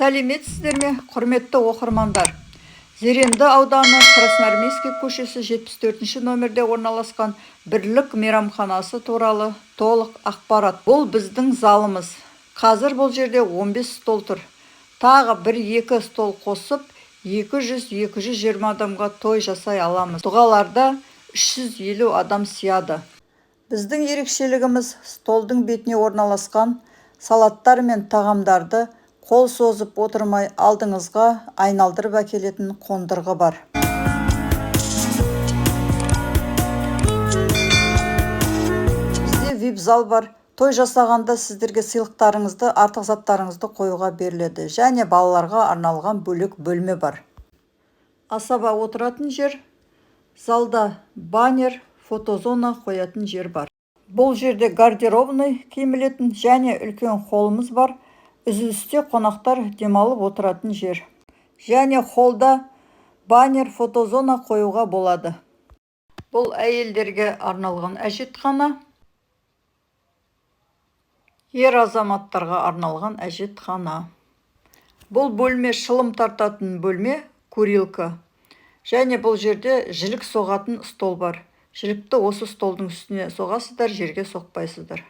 Сәлеметсіздер ме, құрметті оқырмандар? Зеренді ауданы Красноармейский көшесі 74 номерде орналасқан Бірлік мейрамханасы туралы толық ақпарат. Бұл біздің залымыз. Қазір бұл жерде 15 стол тұр. Тағы 1-2 стол қосып, 200-220 адамға той жасай аламыз. Дұғаларда 350 адам сияды. Біздің ерекшелігіміз столдың бетіне орналасқан салаттар мен тағамдарды қол созып отырмай алдыңызға айналдырып әкелетін қондырғы бар. Бізде VIP зал бар. Той жасағанда сіздерге сыйлықтарыңызды, артық заттарыңызды қоюға беріледі. Және балаларға арналған бөлек бөлме бар. Асаба отыратын жер, залда баннер, фотозона қоятын жер бар. Бұл жерде гардеробный киінілетін және үлкен холлымыз бар. Үзілісте қонақтар демалып отыратын жер. Және холлда баннер, фотозона қоюға болады. Бұл әйелдерге арналған әжетхана. Ер азаматтарға арналған әжетхана. Бұл бөлме шылым тартатын бөлме, курилка. Және бұл жерде жілік соғатын стол бар. Жілікті осы столдың үстіне соғасыздар, жерге соқпайсыздар.